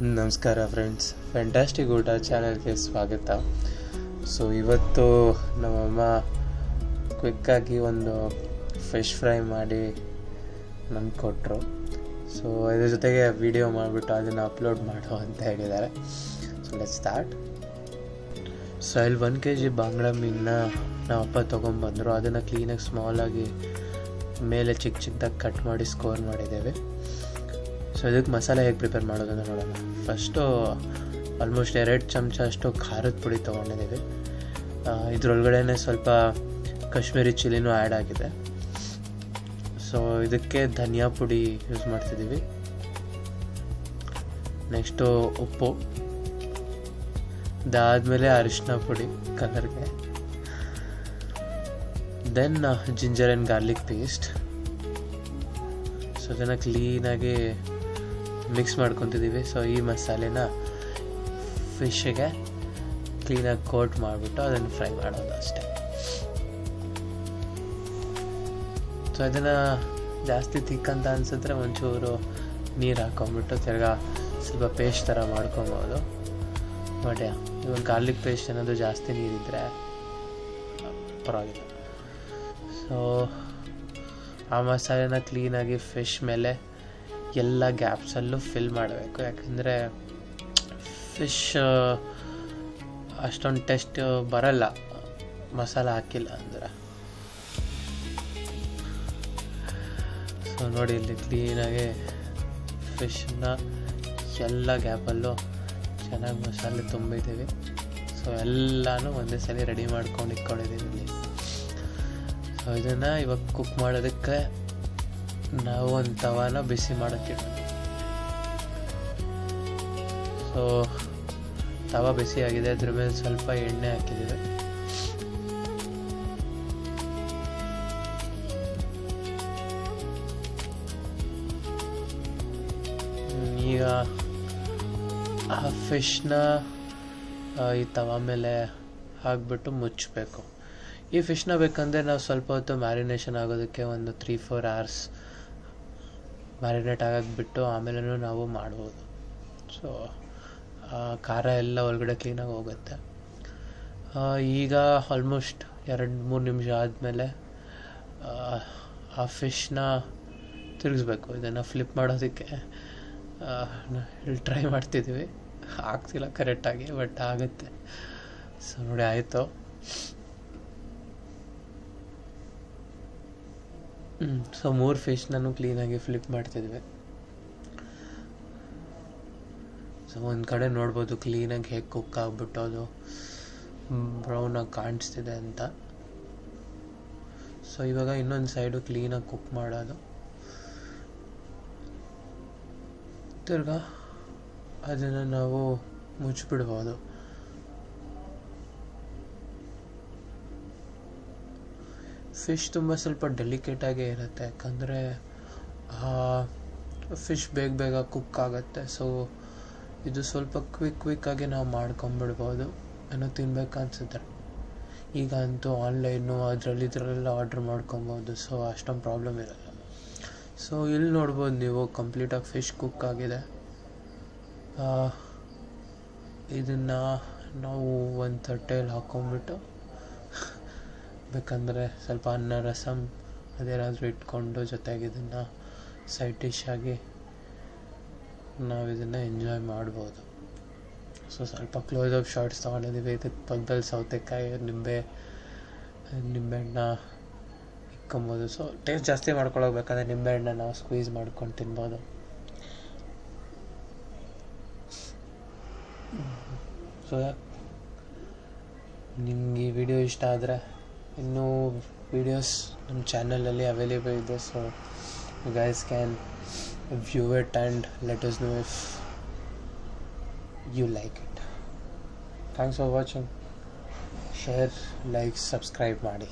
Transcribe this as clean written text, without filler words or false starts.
ನಮಸ್ಕಾರ friends, fantastic ಊಟ ಚಾನಲ್ಗೆ ಸ್ವಾಗತ. ಸೊ ಇವತ್ತು ನಮ್ಮಮ್ಮ ಕ್ವಿಕ್ಕಾಗಿ ಒಂದು ಫಿಶ್ ಫ್ರೈ ಮಾಡಿ ನಮ್ಗೆ ಕೊಟ್ಟರು. ಸೊ ಇದ್ರ ಜೊತೆಗೆ ವಿಡಿಯೋ ಮಾಡಿಬಿಟ್ಟು ಅದನ್ನು ಅಪ್ಲೋಡ್ ಮಾಡು ಅಂತ ಹೇಳಿದ್ದಾರೆ. So let's start. ಸೊ ಇಲ್ಲಿ 1 kg ಬಾಂಗ್ಡಾ ಮೀನನ್ನ ನಮ್ಮ ಅಪ್ಪ ತೊಗೊಂಬಂದರು. ಅದನ್ನು ಕ್ಲೀನಾಗಿ ಸ್ಮಾಲಾಗಿ ಮೇಲೆ ಚಿಕ್ಕದಾಗಿ ಕಟ್ ಮಾಡಿ ಸ್ಕೋರ್ ಮಾಡಿದ್ದೇವೆ. ಸೊ ಇದಕ್ಕೆ ಮಸಾಲೆ ಹೇಗೆ ಪ್ರಿಪೇರ್ ಮಾಡೋದನ್ನು ನೋಡೋಣ. ಫಸ್ಟು ಆಲ್ಮೋಸ್ಟ್ 2 ಚಮಚ ಅಷ್ಟು ಖಾರದ ಪುಡಿ ತೊಗೊಂಡಿದ್ದೀವಿ. ಇದರೊಳಗಡೆ ಸ್ವಲ್ಪ ಕಾಶ್ಮೀರಿ ಚಿಲ್ಲಿನೂ ಆ್ಯಡ್ ಆಗಿದೆ. ಸೊ ಇದಕ್ಕೆ ಧನಿಯಾ ಪುಡಿ ಯೂಸ್ ಮಾಡ್ತಿದ್ದೀವಿ. ನೆಕ್ಸ್ಟು ಉಪ್ಪು, ಅದಾದಮೇಲೆ ಅರಿಶಿನ ಪುಡಿ ಕಲರ್ಗೆ, then ginger and garlic paste. So ಅದನ್ನು ಕ್ಲೀನಾಗಿ ಮಿಕ್ಸ್ ಮಾಡ್ಕೊತಿದ್ದೀವಿ. ಸೊ ಈ ಮಸಾಲೆನ ಫಿಶ್ಗೆ ಕ್ಲೀನಾಗಿ ಕೋಟ್ ಮಾಡಿಬಿಟ್ಟು ಅದನ್ನು ಫ್ರೈ ಮಾಡೋದು ಅಷ್ಟೆ. ಸೊ ಅದನ್ನು ಜಾಸ್ತಿ ತಿಕ್ಕಂತ ಅನಿಸಿದ್ರೆ ಒಂಚೂರು ನೀರು ಹಾಕೊಂಬಿಟ್ಟು ತಿರ್ಗಾ ಸ್ವಲ್ಪ ಪೇಸ್ಟ್ ಥರ ಮಾಡ್ಕೊಬೋದು. ಬಟ್ ಇವಾಗ ಗಾರ್ಲಿಕ್ ಪೇಸ್ಟ್ ಅನ್ನೋದು ಜಾಸ್ತಿ ನೀರಿದ್ದರೆ ಪರವಾಗಿಲ್ಲ. ಸೊ ಆ ಮಸಾಲೆನ ಕ್ಲೀನಾಗಿ ಫಿಶ್ ಮೇಲೆ ಎಲ್ಲ ಗ್ಯಾಪ್ಸಲ್ಲೂ ಫಿಲ್ ಮಾಡಬೇಕು. ಯಾಕಂದರೆ ಫಿಶ್ ಅಷ್ಟೊಂದು ಟೇಸ್ಟ್ ಬರಲ್ಲ ಮಸಾಲೆ ಹಾಕಿಲ್ಲ ಅಂದರೆ. ಸೊ ನೋಡಿ, ಇಲ್ಲಿ ಕ್ಲೀನಾಗಿ ಫಿಶ್ನ ಎಲ್ಲ ಗ್ಯಾಪಲ್ಲೂ ಚೆನ್ನಾಗಿ ಮಸಾಲೆ ತುಂಬಿದ್ದೀವಿ. ಸೊ ಎಲ್ಲನೂ ಒಂದೇ ಸಲ ರೆಡಿ ಮಾಡ್ಕೊಂಡು ಇಟ್ಕೊಂಡಿದ್ದೀವಿ ಇಲ್ಲಿ. ಸೊ ಇದನ್ನು ಇವಾಗ ಕುಕ್ ಮಾಡೋದಕ್ಕೆ ನಾವು ಒಂದು ತವಾನ ಬಿಸಿ ಮಾಡೋಕ್ಕಿಡ್ತೀವಿ. ಸೊ ತವಾ ಬಿಸಿ ಆಗಿದೆ, ಅದ್ರ ಮೇಲೆ ಸ್ವಲ್ಪ ಎಣ್ಣೆ ಹಾಕಿದ್ದೀವಿ. ಈಗ ಆ ಫಿಶ್ನ ಈ ತವಾ ಮೇಲೆ ಹಾಕ್ಬಿಟ್ಟು ಮುಚ್ಚಬೇಕು. ಈ ಫಿಶ್ನ ಬೇಕಂದರೆ ನಾವು ಸ್ವಲ್ಪ ಹೊತ್ತು ಮ್ಯಾರಿನೇಷನ್ ಆಗೋದಕ್ಕೆ ಒಂದು 3-4 hours ಮ್ಯಾರಿನೇಟ್ ಆಗಾಕ್ಬಿಟ್ಟು ಆಮೇಲೆ ನಾವು ಮಾಡ್ಬೋದು. ಸೊ ಖಾರ ಎಲ್ಲ ಒಳಗಡೆ ಕ್ಲೀನಾಗಿ ಹೋಗುತ್ತೆ. ಈಗ ಆಲ್ಮೋಸ್ಟ್ 2-3 ನಿಮಿಷ ಆದಮೇಲೆ ಆ ಫಿಶ್ನ ತಿರುಗಿಸ್ಬೇಕು. ಇದನ್ನು ಫ್ಲಿಪ್ ಮಾಡೋದಕ್ಕೆ ಇಲ್ಲಿ ಟ್ರೈ ಮಾಡ್ತಿದ್ದೀವಿ, ಆಗ್ತಿಲ್ಲ ಕರೆಕ್ಟಾಗಿ, ಬಟ್ ಆಗುತ್ತೆ. ಸೊ ನೋಡಿ, ಆಯಿತು. ಸೊ 3 ಫಿಶ್ನೂ ಕ್ಲೀನಾಗಿ ಫ್ಲಿಪ್ ಮಾಡ್ತಿದ್ವಿ. ಸೊ ಒಂದು ಕಡೆ ನೋಡ್ಬೋದು ಕ್ಲೀನಾಗಿ ಹೇಗೆ ಕುಕ್ ಆಗಿಬಿಟ್ಟು ಅದು ಬ್ರೌನಾಗಿ ಕಾಣಿಸ್ತಿದೆ ಅಂತ. ಸೊ ಇವಾಗ ಇನ್ನೊಂದು ಸೈಡು ಕ್ಲೀನಾಗಿ ಕುಕ್ ಮಾಡೋದು. ತಿರ್ಗಾ ಅದನ್ನು ನಾವು ಮುಚ್ಚಿಬಿಡ್ಬೋದು. ಫಿಶ್ ತುಂಬ ಸ್ವಲ್ಪ ಡೆಲಿಕೇಟಾಗೇ ಇರುತ್ತೆ, ಯಾಕಂದರೆ ಫಿಶ್ ಬೇಗ ಕುಕ್ ಆಗುತ್ತೆ. ಸೊ ಇದು ಸ್ವಲ್ಪ ಕ್ವಿಕ್ಕಾಗಿ ನಾವು ಮಾಡ್ಕೊಂಬಿಡ್ಬೋದು ಏನೋ ತಿನ್ಬೇಕನ್ಸಿದ್ರೆ. ಈಗ ಅಂತೂ ಆನ್ಲೈನು ಇದರಲ್ಲೆಲ್ಲ ಆರ್ಡ್ರ್ ಮಾಡ್ಕೊಬೋದು. ಸೊ ಅಷ್ಟೊಂದು ಪ್ರಾಬ್ಲಮ್ ಇರಲ್ಲ. ಸೊ ಇಲ್ಲಿ ನೋಡ್ಬೋದು ನೀವು, ಕಂಪ್ಲೀಟಾಗಿ ಫಿಶ್ ಕುಕ್ ಆಗಿದೆ. ಇದನ್ನು ನಾವು ಒಂದು ತಟ್ಟೆಯಲ್ಲಿ ಹಾಕ್ಕೊಂಬಿಟ್ಟು ಬೇಕಂದರೆ ಸ್ವಲ್ಪ ಅನ್ನ, ರಸಮ್ ಅದೇನಾದರೂ ಇಟ್ಕೊಂಡು ಜೊತೆಗೆ ಇದನ್ನು ಸೈಡ್ ಡಿಶ್ ಆಗಿ ನಾವು ಇದನ್ನು ಎಂಜಾಯ್ ಮಾಡ್ಬೋದು. ಸೊ ಸ್ವಲ್ಪ ಕ್ಲೋಸಪ್ ಶಾರ್ಟ್ಸ್ ತೊಗೊಂಡಿದ್ದೀವಿ. ಇದಕ್ಕೆ ಪಕ್ಕದಲ್ಲಿ ಸೌತೆಕಾಯಿ, ನಿಂಬೆಹಣ್ಣ ಇಕ್ಕೊಬೋದು. ಸೊ ಟೇಸ್ಟ್ ಜಾಸ್ತಿ ಮಾಡ್ಕೊಳೋಗ್ಬೇಕಂದ್ರೆ ನಿಂಬೆಹಣ್ಣ ನಾವು ಸ್ಕ್ವೀಸ್ ಮಾಡ್ಕೊಂಡು ತಿನ್ಬೋದು. ಸೊ ನಿಮ್ಗೆ ಈ ವಿಡಿಯೋ ಇಷ್ಟ ಆದರೆ ಇನ್ನೂ ವಿಡಿಯೋಸ್ ನಮ್ಮ ಚಾನಲಲ್ಲಿ ಅವೈಲೇಬಲ್ ಇದೆ. So you guys can view it and let us know if you like it. Thanks for watching. Share, like, subscribe ಮಾಡಿ.